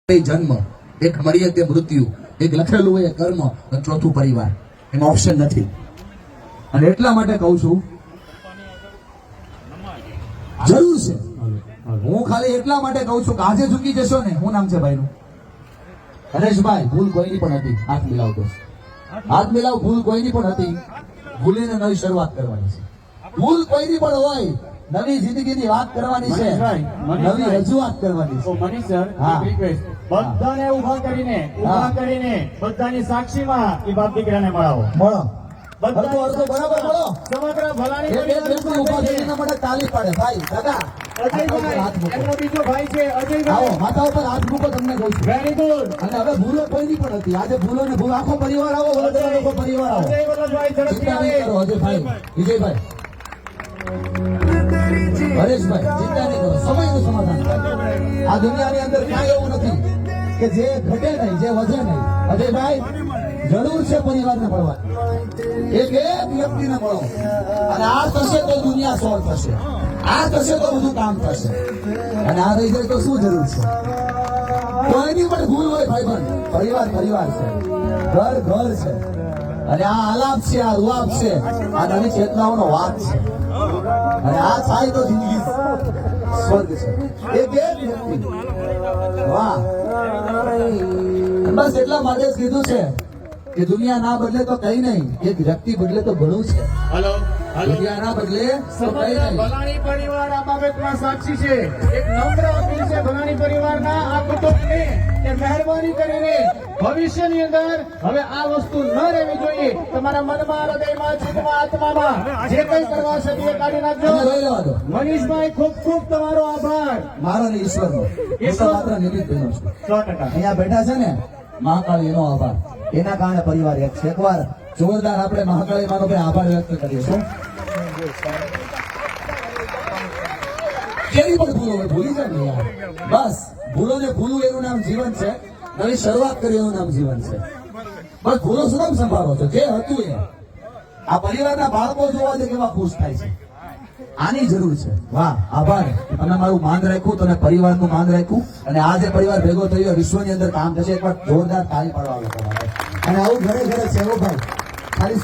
જન્મ, એક મળીએ તે મૃત્યુ, એક લખેલું હોય કર્મ, અને ચોથું પરિવાર. એમાં ઓપ્શન નથી. અને એટલા માટે કહું છું, જરૂર છે. હું ખાલી એટલા માટે કહું છું કે આજે ઝૂકી જશો ને. શું નામ છે ભાઈનું? હરેશભાઈ. ભૂલ કોઈની પણ હતી. હાથ મિલાવતો, હાથ મિલાવ. ભૂલ કોઈની પણ હતી. ભૂલીને નવી શરૂઆત કરવાની છે. ભૂલ કોઈની પણ હોય, નવી જિંદગીની વાત કરવાની છે, નવી રજૂઆત કરવાની છે. મનીષ સર, એક રિક્વેસ્ટ, બધાને ઉભા કરીને બધાની સાક્ષીમાં એ બાપ દીકરાને મળાવો. મળો બધા અડધો બરાબર મળો. સમગ્ર ભલાણી બિલકુલ ઉભા થઈને મને તાલી પાડે. ભાઈ દાદા, અજયભાઈ, એમનો બીજો ભાઈ છે અજયભાઈ. આવો માથા ઉપર હાથ મૂકો. તમને કહું છું વેરી ગુડ. અને હવે ભૂલો કોઈની પણ હતી. આજે ભૂલો ને ભૂલ આખો પરિવાર આવો. વડોદરા આખો પરિવાર આવો. અજય વલ્લભભાઈ ઝડપથી ચિંતા નહીં કરો. આવે. અજયભાઈ, વિજયભાઈ, હરેશભાઈ, ચિંતા નહીં કરો. સમયનું સમાધાન થાય. આ દુનિયાની અંદર કાંઈ એવું નથી કે જે ઘટે નહીં, જે વધે નહીં. અજયભાઈ, જરૂર છે પરિવારને મળવાની. એક એક વ્યક્તિને મળો. અને આ થશે તો દુનિયા સોલ્વ થશે. આ થશે તો બધું કામ થશે. અને આ રહી જાય તો શું જરૂર છે? કોઈની પણ ભૂલ હોય ભાઈબંધ, પરિવાર પરિવાર છે, ઘર ઘર છે. અને આ આલાપ છે, આ રૂઆબ છે, આ નવી ચેતનાઓનો વાત છે. અને આ થાય તો જિંદગી સ્વર્ગ છે. એક એક વ્યક્તિ. વાહ. બસ એટલા માટે જ કીધું છે કે દુનિયા ના બદલે તો કઈ નહીં, એક વ્યક્તિ બદલે તો ઘણું છે. હેલો, દુનિયા ના બદલે તો કઈ સમગ્ર નહીં. ભલાણી પરિવાર આ બાબતમાં સાક્ષી છે. એક નમ્ર અપીલ છે ભલાણી પરિવારના આ કુટુંબને કે મહેરબાની કરીને ભવિષ્યની અંદર હવે આ વસ્તુ ન રહેવી જોઈએ. તમારા મનમાં, હૃદયમાં, ચિત્તમાં, આત્મામાં જે કંઈ કરવા છે તે કાઢી નાખજો. તમે રહી રહેવા દો. મનીષભાઈ, ખૂબ ખૂબ તમારો આભાર. મારો ને ઈશ્વરનો. હું તો માત્ર નિમિત્ત બન્યો છું. 100%. અહીંયા બેઠા છે ને મહાકાળી, એનો આભાર. એના કારણે પરિવાર એક છે. એકવાર જોરદાર આપણે મહાકાળી માનો ભાઈ આભાર વ્યક્ત કરીએ છીએ. કેવી પણ ભૂલો હોય ભૂલી જાય ને યાર. બસ ભૂલો ને ભૂલું એનું નામ જીવન છે. નવી શરૂઆત કરી એનું નામ જીવન છે. બસ ભૂલો શું સંભાળો છો? જે હતું એ. આ પરિવારના બાળકો જોવા છે કેવા ખુશ થાય છે. આની જરૂર છે. વાહ, આભાર. તમે મારું માન રાખ્યું, તમે પરિવારનું માન રાખ્યું. અને આ જે પરિવાર ભેગો થયો વિશ્વની અંદર કામ થશે. એકવાર જોરદાર તાળી પાડવા. અને આવું ઘરે ઘરે છે. ભાઈ ખાલી